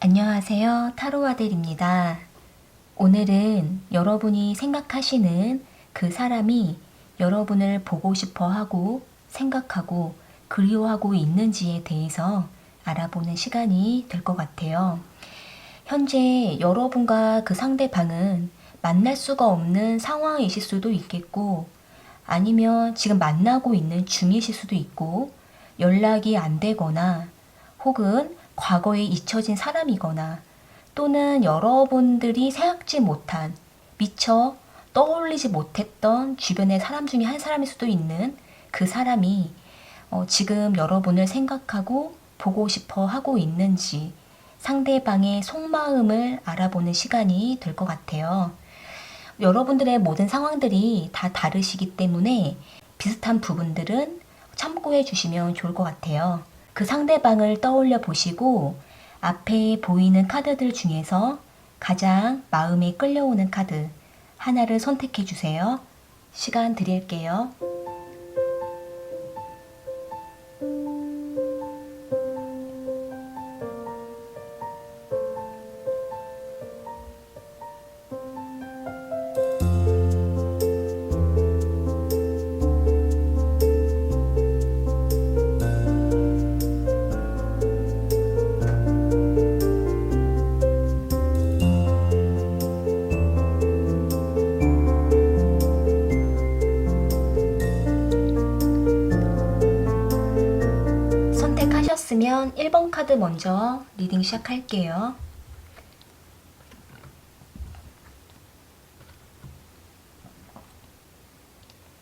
안녕하세요. 타로아들입니다. 오늘은 여러분이 생각하시는 그 사람이 여러분을 보고 싶어 하고 생각하고 그리워하고 있는지에 대해서 알아보는 시간이 될 것 같아요. 현재 여러분과 그 상대방은 만날 수가 없는 상황이실 수도 있겠고, 아니면 지금 만나고 있는 중이실 수도 있고, 연락이 안 되거나 혹은 과거에 잊혀진 사람이거나, 또는 여러분들이 생각지 못한, 미처 떠올리지 못했던 주변의 사람 중에 한 사람일 수도 있는 그 사람이 지금 여러분을 생각하고 보고 싶어 하고 있는지, 상대방의 속마음을 알아보는 시간이 될 것 같아요. 여러분들의 모든 상황들이 다 다르시기 때문에 비슷한 부분들은 참고해 주시면 좋을 것 같아요. 그 상대방을 떠올려 보시고 앞에 보이는 카드들 중에서 가장 마음에 끌려오는 카드 하나를 선택해 주세요. 시간 드릴게요. 선택하셨으면 1번 카드 먼저 리딩 시작할게요.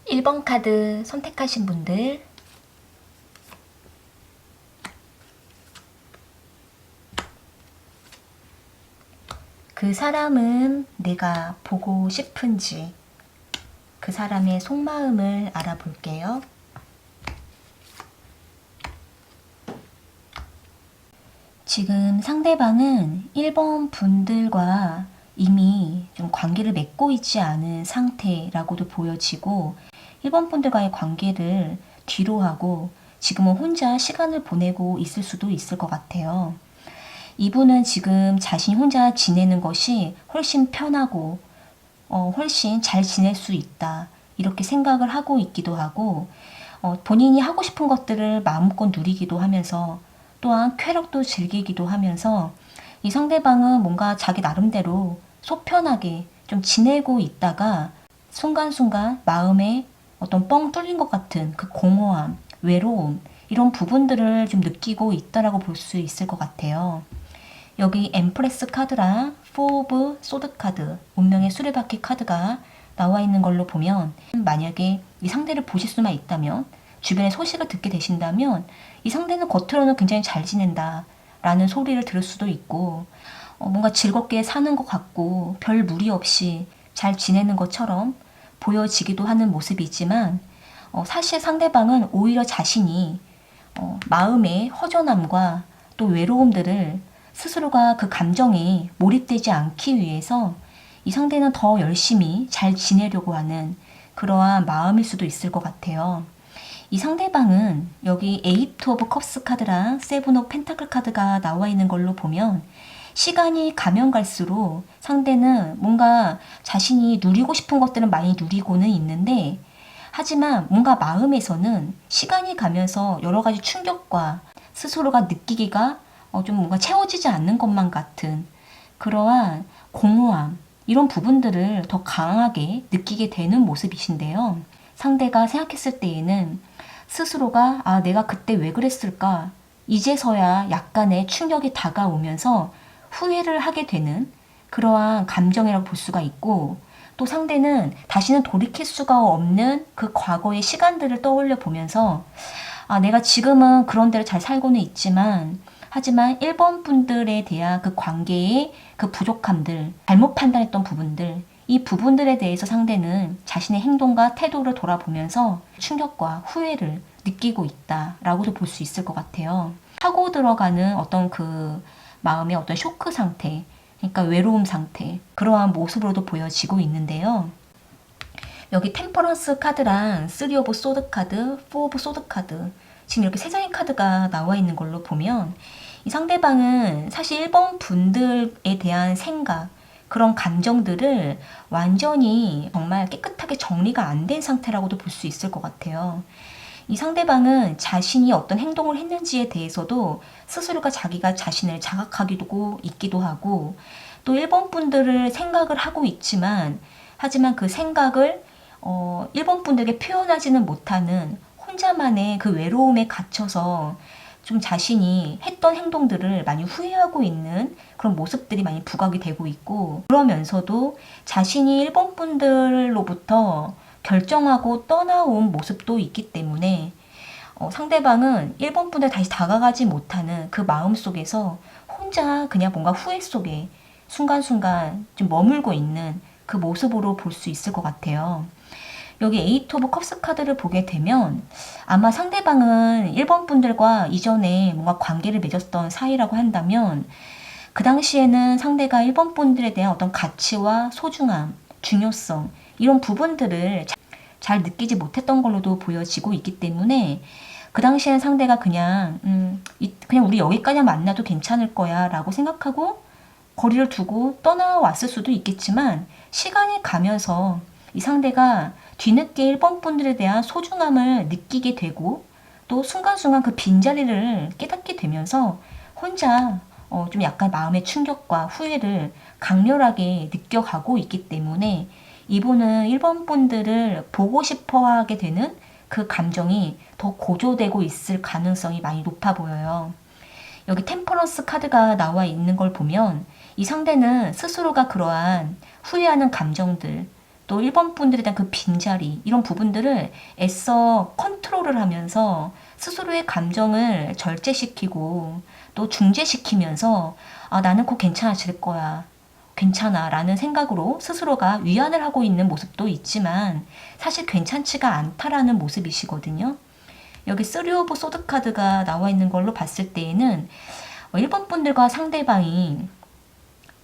1번 카드 선택하신 분들, 그 사람은 내가 보고 싶은지 그 사람의 속마음을 알아볼게요. 지금 상대방은 1번 분들과 이미 좀 관계를 맺고 있지 않은 상태라고도 보여지고, 1번 분들과의 관계를 뒤로 하고 지금은 혼자 시간을 보내고 있을 수도 있을 것 같아요. 이분은 지금 자신이 혼자 지내는 것이 훨씬 편하고 훨씬 잘 지낼 수 있다, 이렇게 생각을 하고 있기도 하고, 본인이 하고 싶은 것들을 마음껏 누리기도 하면서 또한 쾌락도 즐기기도 하면서 이 상대방은 뭔가 자기 나름대로 속 편하게 좀 지내고 있다가 순간순간 마음에 어떤 뻥 뚫린 것 같은 그 공허함, 외로움, 이런 부분들을 좀 느끼고 있다라고 볼 수 있을 것 같아요. 여기 엠프레스 카드랑 4 오브 소드 카드, 운명의 수레바퀴 카드가 나와 있는 걸로 보면, 만약에 이 상대를 보실 수만 있다면, 주변의 소식을 듣게 되신다면 이 상대는 겉으로는 굉장히 잘 지낸다 라는 소리를 들을 수도 있고, 뭔가 즐겁게 사는 것 같고 별 무리 없이 잘 지내는 것처럼 보여지기도 하는 모습이지만, 사실 상대방은 오히려 자신이 마음의 허전함과 또 외로움들을 스스로가 그 감정에 몰입되지 않기 위해서 이 상대는 더 열심히 잘 지내려고 하는 그러한 마음일 수도 있을 것 같아요. 이 상대방은 여기 8 오브 컵스 카드랑 7 오브 펜타클 카드가 나와 있는 걸로 보면, 시간이 가면 갈수록 상대는 뭔가 자신이 누리고 싶은 것들은 많이 누리고는 있는데, 하지만 뭔가 마음에서는 시간이 가면서 여러 가지 충격과 스스로가 느끼기가 좀 뭔가 채워지지 않는 것만 같은 그러한 공허함, 이런 부분들을 더 강하게 느끼게 되는 모습이신데요. 상대가 생각했을 때에는 스스로가 내가 그때 왜 그랬을까? 이제서야 약간의 충격이 다가오면서 후회를 하게 되는 그러한 감정이라고 볼 수가 있고, 또 상대는 다시는 돌이킬 수가 없는 그 과거의 시간들을 떠올려 보면서 내가 지금은 그런 대로 잘 살고는 있지만, 하지만 1번 분들에 대한 그 관계의 그 부족함들, 잘못 판단했던 부분들, 이 부분들에 대해서 상대는 자신의 행동과 태도를 돌아보면서 충격과 후회를 느끼고 있다라고도 볼 수 있을 것 같아요. 하고 들어가는 어떤 그 마음의 어떤 쇼크 상태, 그러니까 외로움 상태, 그러한 모습으로도 보여지고 있는데요. 여기 템퍼런스 카드랑 3 오브 소드 카드, 4 오브 소드 카드, 지금 이렇게 세 장의 카드가 나와 있는 걸로 보면, 이 상대방은 사실 1번 분들에 대한 생각, 그런 감정들을 완전히 정말 깨끗하게 정리가 안 된 상태라고도 볼 수 있을 것 같아요. 이 상대방은 자신이 어떤 행동을 했는지에 대해서도 스스로가 자기가 자신을 자각하기도 있기도 하고, 또 1번 분들을 생각을 하고 있지만, 하지만 그 생각을 1번 분들에게 표현하지는 못하는 혼자만의 그 외로움에 갇혀서 좀 자신이 했던 행동들을 많이 후회하고 있는 그런 모습들이 많이 부각이 되고 있고, 그러면서도 자신이 1번 분들로부터 결정하고 떠나온 모습도 있기 때문에 상대방은 1번 분들 다시 다가가지 못하는 그 마음 속에서 혼자 그냥 뭔가 후회 속에 순간순간 좀 머물고 있는 그 모습으로 볼 수 있을 것 같아요. 여기 에이트 오브 컵스 카드를 보게 되면 아마 상대방은 1번 분들과 이전에 뭔가 관계를 맺었던 사이라고 한다면 그 당시에는 상대가 1번 분들에 대한 어떤 가치와 소중함, 중요성 이런 부분들을 잘 느끼지 못했던 걸로도 보여지고 있기 때문에 그 당시에는 상대가 그냥 우리 여기까지 만나도 괜찮을 거야 라고 생각하고 거리를 두고 떠나왔을 수도 있겠지만, 시간이 가면서 이 상대가 뒤늦게 1번 분들에 대한 소중함을 느끼게 되고 또 순간순간 그 빈자리를 깨닫게 되면서 혼자 좀 약간 마음의 충격과 후회를 강렬하게 느껴가고 있기 때문에 이분은 1번 분들을 보고 싶어 하게 되는 그 감정이 더 고조되고 있을 가능성이 많이 높아 보여요. 여기 템퍼런스 카드가 나와 있는 걸 보면 이 상대는 스스로가 그러한 후회하는 감정들, 또 1번 분들에 대한 그 빈자리, 이런 부분들을 애써 컨트롤을 하면서 스스로의 감정을 절제시키고 또 중재시키면서 나는 곧 괜찮아질 거야. 괜찮아 라는 생각으로 스스로가 위안을 하고 있는 모습도 있지만 사실 괜찮지가 않다라는 모습이시거든요. 여기 3 오브 소드 카드가 나와 있는 걸로 봤을 때에는 1번 분들과 상대방이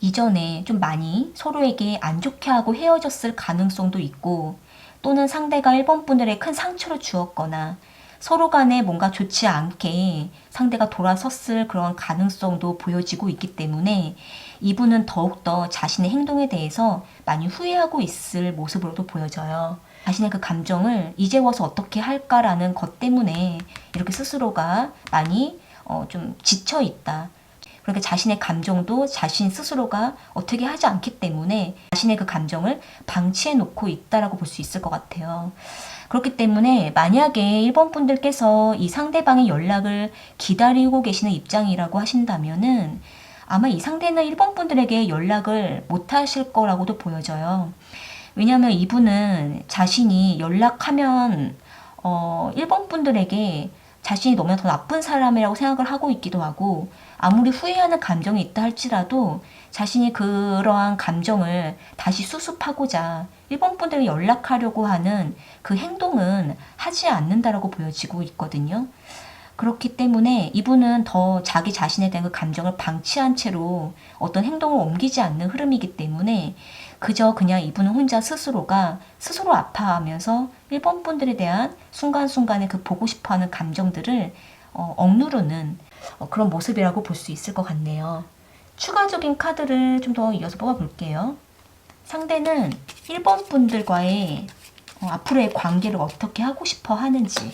이전에 좀 많이 서로에게 안 좋게 하고 헤어졌을 가능성도 있고, 또는 상대가 1번 분들의 큰 상처를 주었거나 서로 간에 뭔가 좋지 않게 상대가 돌아섰을 그런 가능성도 보여지고 있기 때문에 이분은 더욱더 자신의 행동에 대해서 많이 후회하고 있을 모습으로도 보여져요. 자신의 그 감정을 이제 와서 어떻게 할까라는 것 때문에 이렇게 스스로가 많이 좀 지쳐 있다. 그렇게 자신의 감정도 자신 스스로가 어떻게 하지 않기 때문에 자신의 그 감정을 방치해 놓고 있다라고 볼 수 있을 것 같아요. 그렇기 때문에 만약에 1번 분들께서 이 상대방의 연락을 기다리고 계시는 입장이라고 하신다면은 아마 이 상대는 1번 분들에게 연락을 못 하실 거라고도 보여져요. 왜냐하면 이분은 자신이 연락하면 1번 분들에게 자신이 너무나 더 나쁜 사람이라고 생각을 하고 있기도 하고, 아무리 후회하는 감정이 있다 할지라도 자신이 그러한 감정을 다시 수습하고자 1번 분들에게 연락하려고 하는 그 행동은 하지 않는다라고 보여지고 있거든요. 그렇기 때문에 이분은 더 자기 자신에 대한 그 감정을 방치한 채로 어떤 행동을 옮기지 않는 흐름이기 때문에 그저 그냥 이분은 혼자 스스로가 스스로 아파하면서 1번 분들에 대한 순간순간의 그 보고 싶어하는 감정들을 억누르는 그런 모습이라고 볼 수 있을 것 같네요. 추가적인 카드를 좀 더 이어서 뽑아볼게요. 상대는 1번 분들과의 앞으로의 관계를 어떻게 하고 싶어 하는지.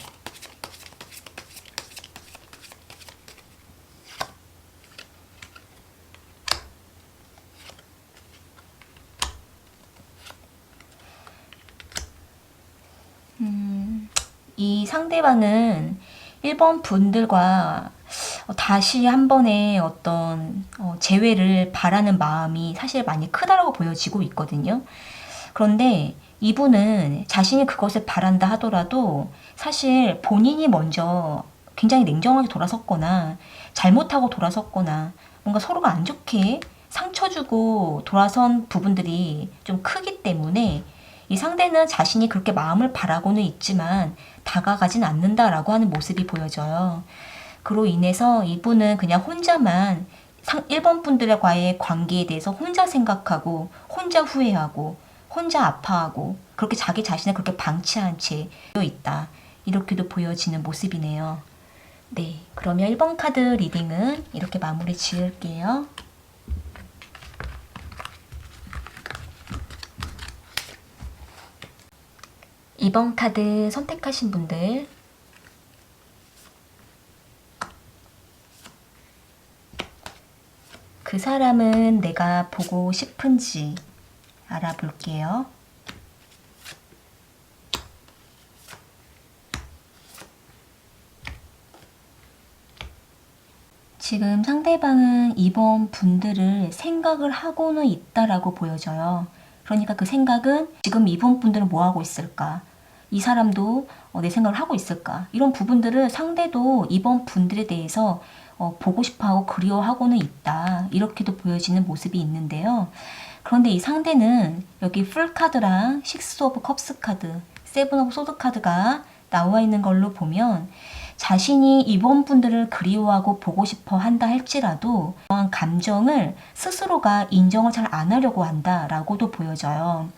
이 상대방은 1번 분들과 다시 한 번의 어떤 재회를 바라는 마음이 사실 많이 크다라고 보여지고 있거든요. 그런데 이분은 자신이 그것을 바란다 하더라도 사실 본인이 먼저 굉장히 냉정하게 돌아섰거나 잘못하고 돌아섰거나 뭔가 서로가 안 좋게 상처 주고 돌아선 부분들이 좀 크기 때문에 이 상대는 자신이 그렇게 마음을 바라고는 있지만 다가가진 않는다라고 하는 모습이 보여져요. 그로 인해서 이분은 그냥 혼자만 1번 분들과의 관계에 대해서 혼자 생각하고 혼자 후회하고 혼자 아파하고 그렇게 자기 자신을 그렇게 방치한 채 있다. 이렇게도 보여지는 모습이네요. 네, 그러면 1번 카드 리딩은 이렇게 마무리 지을게요. 2번 카드 선택하신 분들, 그 사람은 내가 보고 싶은지 알아볼게요. 지금 상대방은 이번 분들을 생각을 하고는 있다라고 보여져요. 그러니까 그 생각은 지금 이번 분들은 뭐 하고 있을까? 이 사람도 내 생각을 하고 있을까? 이런 부분들을 상대도 이번 분들에 대해서 보고 싶어하고 그리워하고는 있다. 이렇게도 보여지는 모습이 있는데요. 그런데 이 상대는 여기 풀 카드랑 식스 오브 컵스 카드, 세븐 오브 소드 카드가 나와 있는 걸로 보면 자신이 이번 분들을 그리워하고 보고 싶어 한다 할지라도 그런 감정을 스스로가 인정을 잘 안 하려고 한다라고도 보여져요.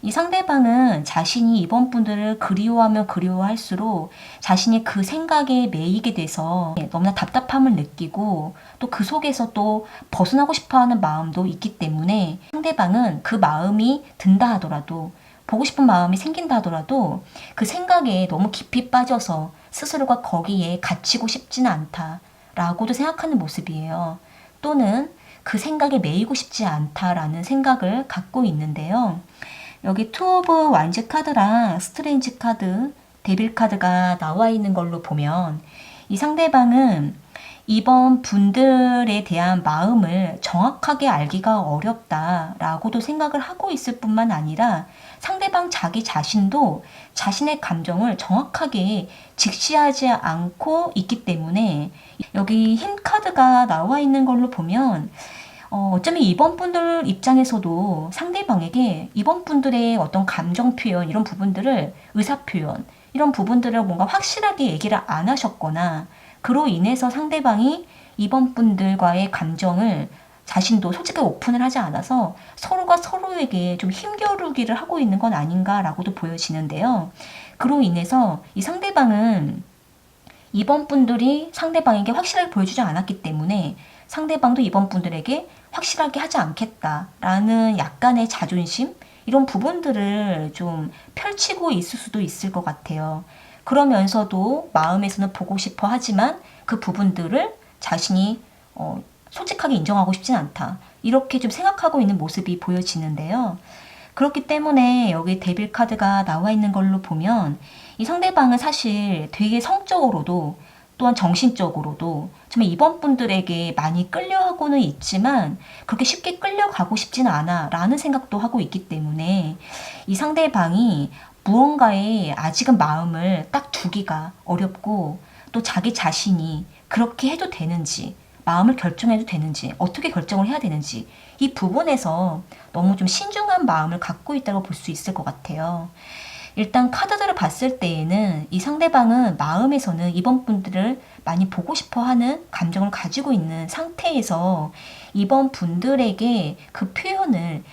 이 상대방은 자신이 이번 분들을 그리워하면 그리워할수록 자신이 그 생각에 매이게 돼서 너무나 답답함을 느끼고 또 그 속에서 또 벗어나고 싶어하는 마음도 있기 때문에 상대방은 그 마음이 든다 하더라도 보고 싶은 마음이 생긴다 하더라도 그 생각에 너무 깊이 빠져서 스스로가 거기에 갇히고 싶지는 않다라고도 생각하는 모습이에요. 또는 그 생각에 매이고 싶지 않다라는 생각을 갖고 있는데요. 여기 투 오브 완즈 카드랑 스트레인지 카드, 데빌 카드가 나와 있는 걸로 보면 이 상대방은 이번 분들에 대한 마음을 정확하게 알기가 어렵다라고도 생각을 하고 있을 뿐만 아니라 상대방 자기 자신도 자신의 감정을 정확하게 직시하지 않고 있기 때문에 여기 힘 카드가 나와 있는 걸로 보면 어쩌면 이번 분들 입장에서도 상대방에게 이번 분들의 어떤 감정 표현 이런 부분들을 의사 표현 이런 부분들을 뭔가 확실하게 얘기를 안 하셨거나 그로 인해서 상대방이 이번 분들과의 감정을 자신도 솔직하게 오픈을 하지 않아서 서로가 서로에게 좀 힘겨루기를 하고 있는 건 아닌가라고도 보여지는데요. 그로 인해서 이 상대방은 이번 분들이 상대방에게 확실하게 보여주지 않았기 때문에 상대방도 이번 분들에게 확실하게 하지 않겠다라는 약간의 자존심 이런 부분들을 좀 펼치고 있을 수도 있을 것 같아요. 그러면서도 마음에서는 보고 싶어 하지만 그 부분들을 자신이 솔직하게 인정하고 싶진 않다. 이렇게 좀 생각하고 있는 모습이 보여지는데요. 그렇기 때문에 여기 데빌 카드가 나와 있는 걸로 보면 이 상대방은 사실 되게 성적으로도 또한 정신적으로도 정말 이번 분들에게 많이 끌려하고는 있지만 그렇게 쉽게 끌려가고 싶지는 않아 라는 생각도 하고 있기 때문에 이 상대방이 무언가에 아직은 마음을 딱 두기가 어렵고 또 자기 자신이 그렇게 해도 되는지 마음을 결정해도 되는지 어떻게 결정을 해야 되는지 이 부분에서 너무 좀 신중한 마음을 갖고 있다고 볼 수 있을 것 같아요. 일단 카드들을 봤을 때에는 이 상대방은 마음에서는 이번 분들을 많이 보고 싶어 하는 감정을 가지고 있는 상태에서 이번 분들에게 그 표현을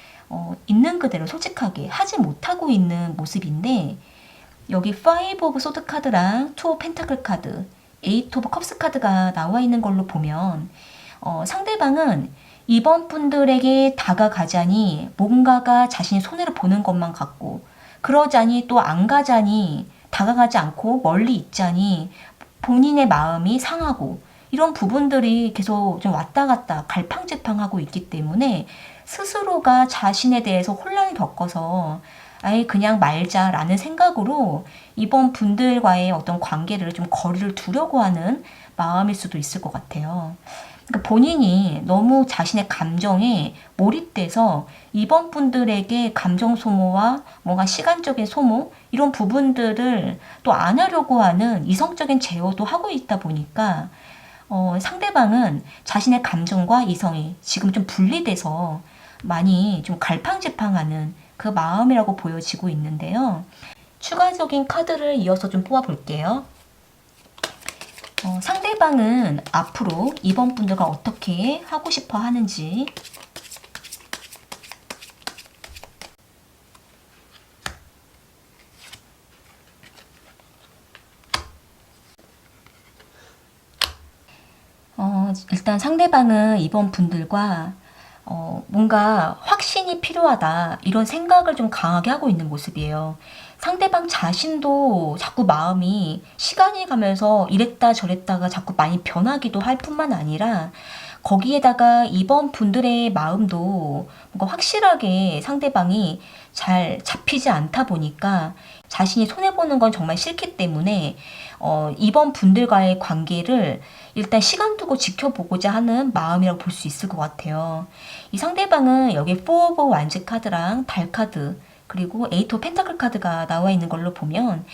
있는 그대로 솔직하게 하지 못하고 있는 모습인데 여기 5 오브 소드 카드랑 2 오브 펜타클 카드, 8 오브 컵스 카드가 나와 있는 걸로 보면 상대방은 이번 분들에게 다가가자니 뭔가가 자신이 손해를 보는 것만 같고 그러자니 또 안 가자니 다가가지 않고 멀리 있자니 본인의 마음이 상하고 이런 부분들이 계속 좀 왔다 갔다 갈팡질팡하고 있기 때문에 스스로가 자신에 대해서 혼란을 겪어서 아예 그냥 말자라는 생각으로 이번 분들과의 어떤 관계를 좀 거리를 두려고 하는 마음일 수도 있을 것 같아요. 그러니까 본인이 너무 자신의 감정에 몰입돼서 이번 분들에게 감정 소모와 뭔가 시간적인 소모 이런 부분들을 또 안 하려고 하는 이성적인 제어도 하고 있다 보니까 상대방은 자신의 감정과 이성이 지금 좀 분리돼서 많이 좀 갈팡질팡하는 그 마음이라고 보여지고 있는데요. 추가적인 카드를 이어서 좀 뽑아볼게요. 상대방은 앞으로 이번 분들과 어떻게 하고 싶어 하는지 일단 상대방은 이번 분들과 뭔가 확신이 필요하다 이런 생각을 좀 강하게 하고 있는 모습이에요. 상대방 자신도 자꾸 마음이 시간이 가면서 이랬다 저랬다가 자꾸 많이 변하기도 할 뿐만 아니라 거기에다가 이번 분들의 마음도 뭔가 확실하게 상대방이 잘 잡히지 않다 보니까 자신이 손해보는 건 정말 싫기 때문에 이번 분들과의 관계를 일단 시간 두고 지켜보고자 하는 마음이라고 볼 수 있을 것 같아요. 이 상대방은 여기 4 오브 완즈 카드랑 달 카드 그리고 8 오브 펜타클 카드가 나와 있는 걸로 보면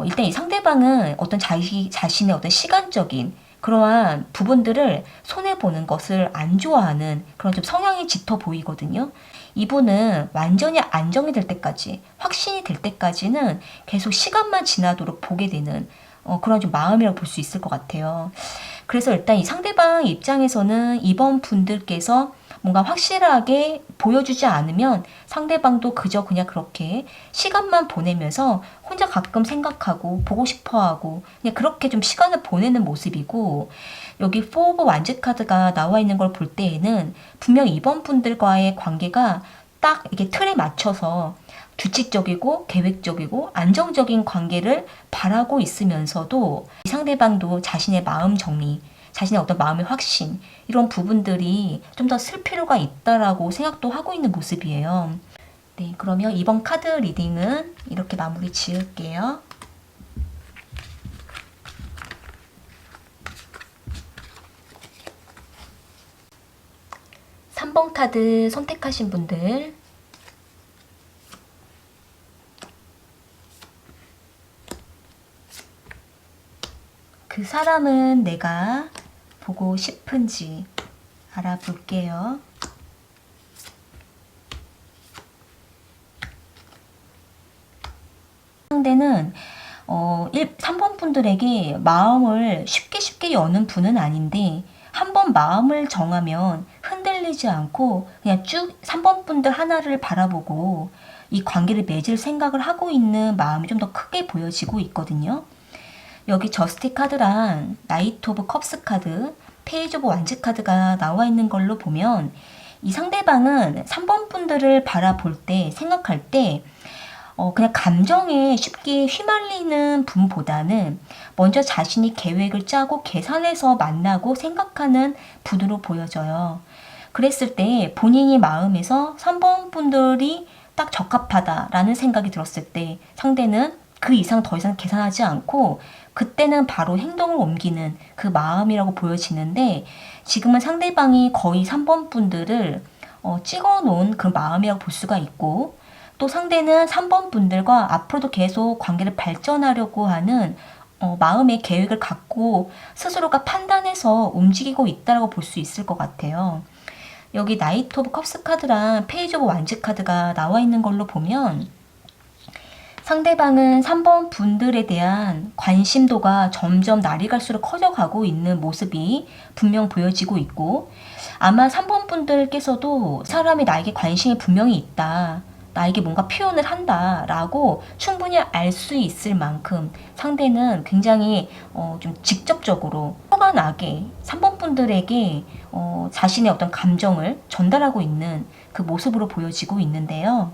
일단 이 상대방은 어떤 자신의 어떤 시간적인 그러한 부분들을 손해보는 것을 안 좋아하는 그런 좀 성향이 짙어 보이거든요. 이분은 완전히 안정이 될 때까지, 확신이 될 때까지는 계속 시간만 지나도록 보게 되는 그런 좀 마음이라고 볼 수 있을 것 같아요. 그래서 일단 이 상대방 입장에서는 이번 분들께서 뭔가 확실하게 보여주지 않으면 상대방도 그저 그냥 그렇게 시간만 보내면서 혼자 가끔 생각하고 보고 싶어하고 그냥 그렇게 좀 시간을 보내는 모습이고, 여기 4 오브 완즈 카드가 나와 있는 걸 볼 때에는 분명 이번 분들과의 관계가 딱 이게 틀에 맞춰서 규칙적이고 계획적이고 안정적인 관계를 바라고 있으면서도 이 상대방도 자신의 마음 정리, 자신의 어떤 마음의 확신 이런 부분들이 좀 더 쓸 필요가 있다라고 생각도 하고 있는 모습이에요. 네, 그러면 이번 카드 리딩은 이렇게 마무리 지을게요. 3번 카드 선택하신 분들, 그 사람은 내가 보고 싶은지 알아볼게요. 상대는 3번 분들에게 마음을 쉽게 여는 분은 아닌데 한번 마음을 정하면 흔들리지 않고 그냥 쭉 3번 분들 하나를 바라보고 이 관계를 맺을 생각을 하고 있는 마음이 좀 더 크게 보여지고 있거든요. 여기 저스티 카드랑 나이트 오브 컵스 카드, 페이지 오브 완즈 카드가 나와 있는 걸로 보면 이 상대방은 3번 분들을 바라볼 때, 생각할 때 그냥 감정에 쉽게 휘말리는 분보다는 먼저 자신이 계획을 짜고 계산해서 만나고 생각하는 분으로 보여져요. 그랬을 때 본인이 마음에서 3번 분들이 딱 적합하다라는 생각이 들었을 때 상대는 그 이상 더 이상 계산하지 않고 그때는 바로 행동을 옮기는 그 마음이라고 보여지는데, 지금은 상대방이 거의 3번 분들을 찍어 놓은 그 마음이라고 볼 수가 있고, 또 상대는 3번 분들과 앞으로도 계속 관계를 발전하려고 하는 마음의 계획을 갖고 스스로가 판단해서 움직이고 있다고 볼 수 있을 것 같아요. 여기 나이트 오브 컵스 카드랑 페이지 오브 완즈 카드가 나와 있는 걸로 보면 상대방은 3번 분들에 대한 관심도가 점점 날이 갈수록 커져가고 있는 모습이 분명 보여지고 있고, 아마 3번 분들께서도 사람이 나에게 관심이 분명히 있다, 나에게 뭔가 표현을 한다 라고 충분히 알 수 있을 만큼 상대는 굉장히 좀 직접적으로 화가 나게 3번 분들에게 자신의 어떤 감정을 전달하고 있는 그 모습으로 보여지고 있는데요.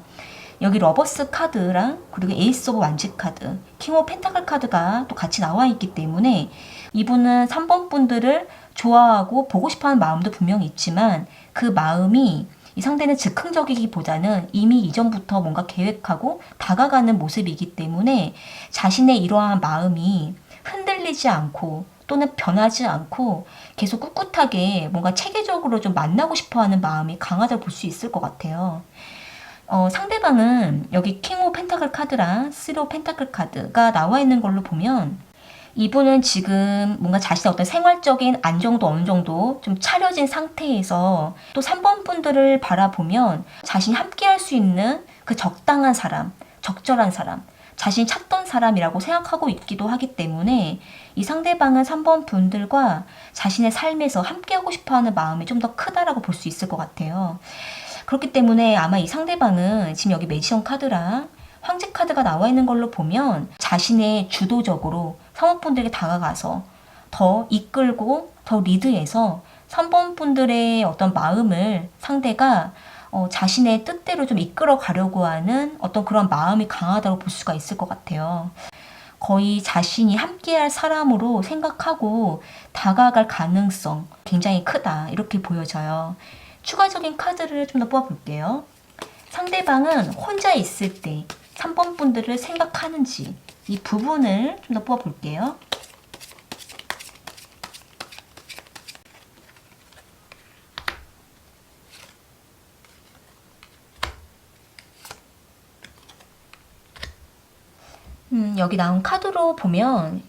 여기 러버스 카드랑 그리고 에이스 오브 완즈 카드, 킹 오브 펜타클 카드가 또 같이 나와 있기 때문에 이분은 3번 분들을 좋아하고 보고 싶어하는 마음도 분명히 있지만 그 마음이 이 상대는 즉흥적이기보다는 이미 이전부터 뭔가 계획하고 다가가는 모습이기 때문에 자신의 이러한 마음이 흔들리지 않고 또는 변하지 않고 계속 꿋꿋하게 뭔가 체계적으로 좀 만나고 싶어하는 마음이 강하다고 볼 수 있을 것 같아요. 상대방은 여기 킹 오브 펜타클 카드랑 3 오브 펜타클 카드가 나와 있는 걸로 보면 이분은 지금 뭔가 자신의 어떤 생활적인 안정도 어느 정도 좀 차려진 상태에서 또 3번 분들을 바라보면 자신이 함께 할 수 있는 그 적당한 사람, 적절한 사람, 자신이 찾던 사람이라고 생각하고 있기도 하기 때문에 이 상대방은 3번 분들과 자신의 삶에서 함께하고 싶어하는 마음이 좀 더 크다라고 볼 수 있을 것 같아요. 그렇기 때문에 아마 이 상대방은 지금 여기 매지션 카드랑 황제 카드가 나와 있는 걸로 보면 자신의 주도적으로 성우분들에게 다가가서 더 이끌고 더 리드해서 3번 분들의 어떤 마음을 상대가 자신의 뜻대로 좀 이끌어 가려고 하는 어떤 그런 마음이 강하다고 볼 수가 있을 것 같아요. 거의 자신이 함께할 사람으로 생각하고 다가갈 가능성 굉장히 크다. 이렇게 보여져요. 추가적인 카드를 좀 더 뽑아볼게요. 상대방은 혼자 있을 때 3번 분들을 생각하는지 이 부분을 좀 더 뽑아볼게요. 여기 나온 카드로 보면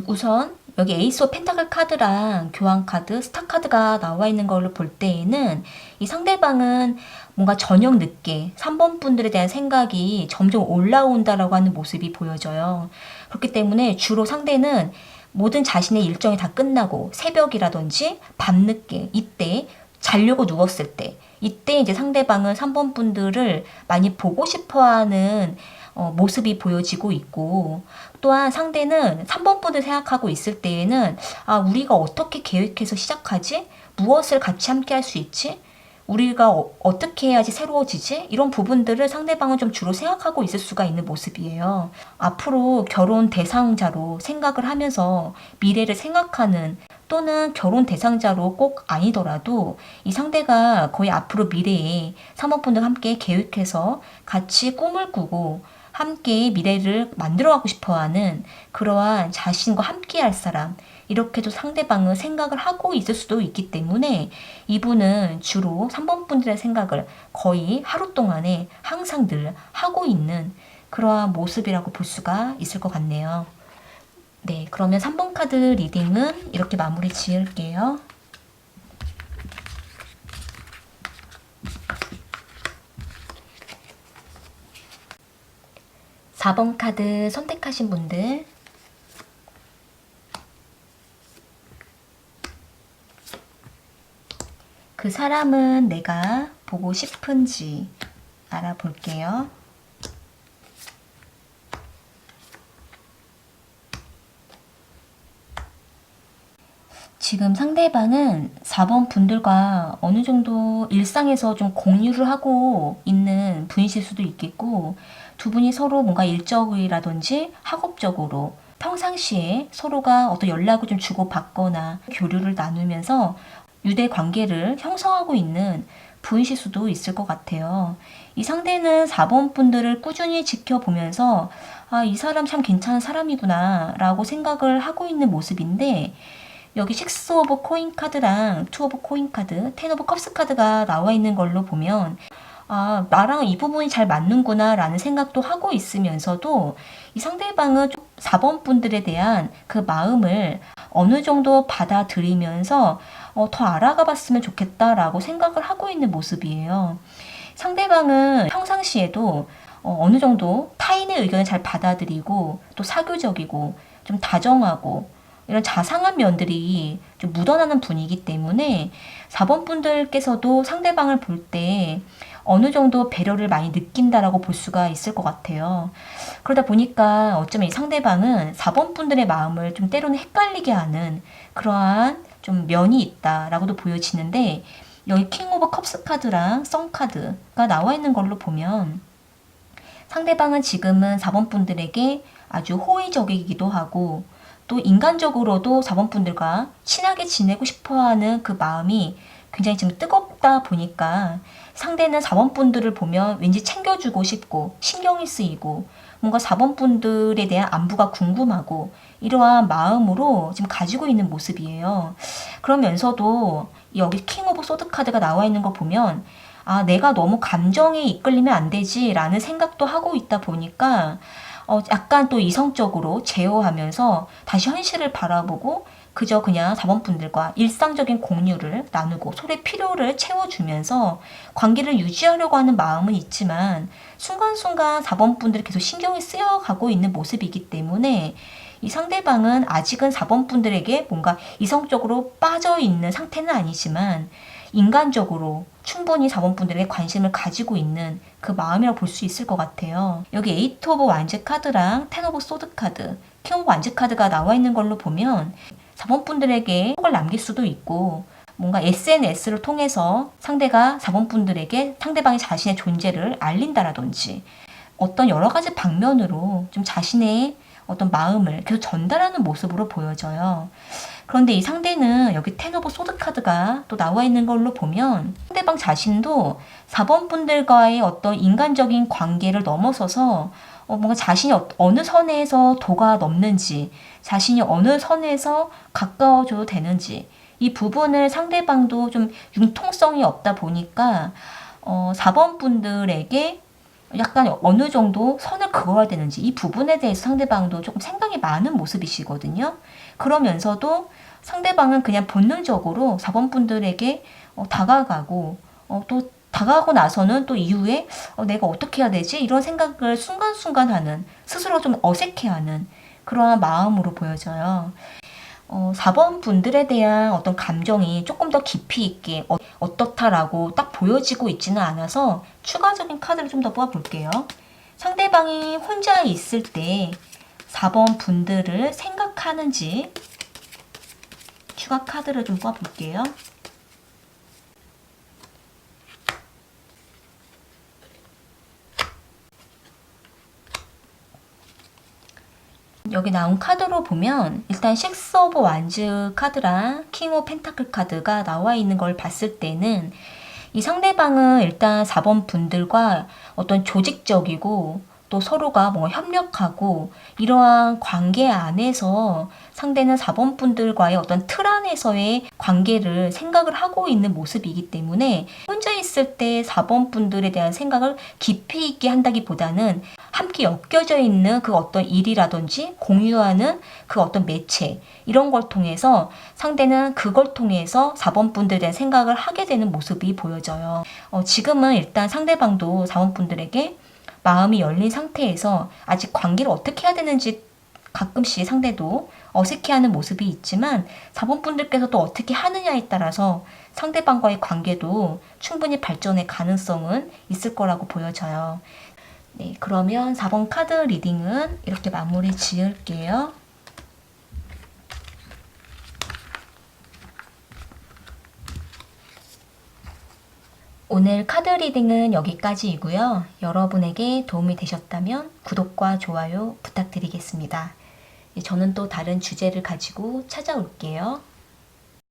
우선 여기 에이스 오브 펜타클 카드랑 교환 카드, 스타 카드가 나와 있는 걸로 볼 때에는 이 상대방은 뭔가 저녁 늦게 3번 분들에 대한 생각이 점점 올라온다라고 하는 모습이 보여져요. 그렇기 때문에 주로 상대는 모든 자신의 일정이 다 끝나고 새벽이라든지 밤늦게 이때 자려고 누웠을 때 이때 이제 상대방은 3번 분들을 많이 보고 싶어하는 모습이 보여지고 있고, 또한 상대는 3번 분을 생각하고 있을 때에는 우리가 어떻게 계획해서 시작하지? 무엇을 같이 함께 할 수 있지? 우리가 어떻게 해야지 새로워지지? 이런 부분들을 상대방은 좀 주로 생각하고 있을 수가 있는 모습이에요. 앞으로 결혼 대상자로 생각을 하면서 미래를 생각하는, 또는 결혼 대상자로 꼭 아니더라도 이 상대가 거의 앞으로 미래에 3번 분들과 함께 계획해서 같이 꿈을 꾸고 함께 미래를 만들어가고 싶어하는 그러한 자신과 함께할 사람, 이렇게도 상대방은 생각을 하고 있을 수도 있기 때문에 이분은 주로 3번 분들의 생각을 거의 하루 동안에 항상 늘 하고 있는 그러한 모습이라고 볼 수가 있을 것 같네요. 네, 그러면 3번 카드 리딩은 이렇게 마무리 지을게요. (4번) 카드 선택하신 분들, 그 사람은 내가 보고 싶은지 알아볼게요. 지금 상대방은 4번 분들과 어느 정도 일상에서 좀 공유를 하고 있는 분이실 수도 있겠고, 두 분이 서로 뭔가 일적이라든지 학업적으로 평상시에 서로가 어떤 연락을 좀 주고받거나 교류를 나누면서 유대 관계를 형성하고 있는 분이실 수도 있을 것 같아요. 이 상대는 4번 분들을 꾸준히 지켜보면서 이 사람 참 괜찮은 사람이구나 라고 생각을 하고 있는 모습인데, 여기 6 오브 코인 카드랑 2 오브 코인 카드, 10 오브 컵스 카드가 나와 있는 걸로 보면 나랑 이 부분이 잘 맞는구나 라는 생각도 하고 있으면서도 이 상대방은 4번 분들에 대한 그 마음을 어느 정도 받아들이면서 더 알아가 봤으면 좋겠다라고 생각을 하고 있는 모습이에요. 상대방은 평상시에도 어느 정도 타인의 의견을 잘 받아들이고 또 사교적이고 좀 다정하고 이런 자상한 면들이 좀 묻어나는 분이기 때문에 4번 분들께서도 상대방을 볼 때 어느 정도 배려를 많이 느낀다라고 볼 수가 있을 것 같아요. 그러다 보니까 어쩌면 이 상대방은 4번 분들의 마음을 좀 때로는 헷갈리게 하는 그러한 좀 면이 있다라고도 보여지는데, 여기 킹 오브 컵스 카드랑 선 카드가 나와 있는 걸로 보면 상대방은 지금은 4번 분들에게 아주 호의적이기도 하고 또 인간적으로도 4번 분들과 친하게 지내고 싶어하는 그 마음이 굉장히 좀 뜨겁다 보니까 상대는 4번 분들을 보면 왠지 챙겨주고 싶고 신경이 쓰이고 뭔가 4번 분들에 대한 안부가 궁금하고 이러한 마음으로 지금 가지고 있는 모습이에요. 그러면서도 여기 킹 오브 소드 카드가 나와 있는 거 보면 내가 너무 감정에 이끌리면 안 되지 라는 생각도 하고 있다 보니까 약간 또 이성적으로 제어하면서 다시 현실을 바라보고 그저 그냥 4번 분들과 일상적인 공유를 나누고 서로의 필요를 채워주면서 관계를 유지하려고 하는 마음은 있지만 순간순간 4번 분들이 계속 신경이 쓰여가고 있는 모습이기 때문에 이 상대방은 아직은 4번 분들에게 뭔가 이성적으로 빠져있는 상태는 아니지만 인간적으로 충분히 4번 분들에게 관심을 가지고 있는 그 마음이라고 볼 수 있을 것 같아요. 여기 8 오브 완즈 카드랑 10 오브 소드 카드, 킹 오브 완즈 카드가 나와 있는 걸로 보면 4번 분들에게 속을 남길 수도 있고 뭔가 SNS를 통해서 상대가 4번 분들에게 상대방이 자신의 존재를 알린다라든지 어떤 여러 가지 방면으로 좀 자신의 어떤 마음을 계속 전달하는 모습으로 보여져요. 그런데 이 상대는 여기 텐 오브 소드 카드가 또 나와 있는 걸로 보면 상대방 자신도 4번 분들과의 어떤 인간적인 관계를 넘어서서 뭔가 자신이 어느 선에서 도가 넘는지, 자신이 어느 선에서 가까워져도 되는지, 이 부분을 상대방도 좀 융통성이 없다 보니까 4번 분들에게 약간 어느 정도 선을 그어야 되는지 이 부분에 대해서 상대방도 조금 생각이 많은 모습이시거든요. 그러면서도 상대방은 그냥 본능적으로 4번 분들에게 다가가고 또 다가가고 나서는 또 이후에 내가 어떻게 해야 되지? 이런 생각을 순간순간 하는, 스스로 좀 어색해하는 그러한 마음으로 보여져요. 4번 분들에 대한 어떤 감정이 조금 더 깊이 있게 어떻다라고 딱 보여지고 있지는 않아서 추가적인 카드를 좀 더 뽑아볼게요. 상대방이 혼자 있을 때 4번 분들을 생각하는지 추가 카드를 좀 뽑아볼게요. 여기 나온 카드로 보면 일단 식스 오브 완즈 카드랑 킹 오브 펜타클 카드가 나와 있는 걸 봤을 때는 이 상대방은 일단 4번 분들과 어떤 조직적이고 또 서로가 뭔가 협력하고 이러한 관계 안에서 상대는 4번 분들과의 어떤 틀 안에서의 관계를 생각을 하고 있는 모습이기 때문에 혼자 있을 때 4번 분들에 대한 생각을 깊이 있게 한다기보다는 함께 엮여져 있는 그 어떤 일이라든지 공유하는 그 어떤 매체 이런 걸 통해서 상대는 그걸 통해서 4번 분들에 대한 생각을 하게 되는 모습이 보여져요. 지금은 일단 상대방도 4번 분들에게 마음이 열린 상태에서 아직 관계를 어떻게 해야 되는지 가끔씩 상대도 어색해하는 모습이 있지만 4번 분들께서 또 어떻게 하느냐에 따라서 상대방과의 관계도 충분히 발전의 가능성은 있을 거라고 보여져요. 네, 그러면 4번 카드 리딩은 이렇게 마무리 지을게요. 오늘 카드 리딩은 여기까지이고요. 여러분에게 도움이 되셨다면 구독과 좋아요 부탁드리겠습니다. 저는 또 다른 주제를 가지고 찾아올게요.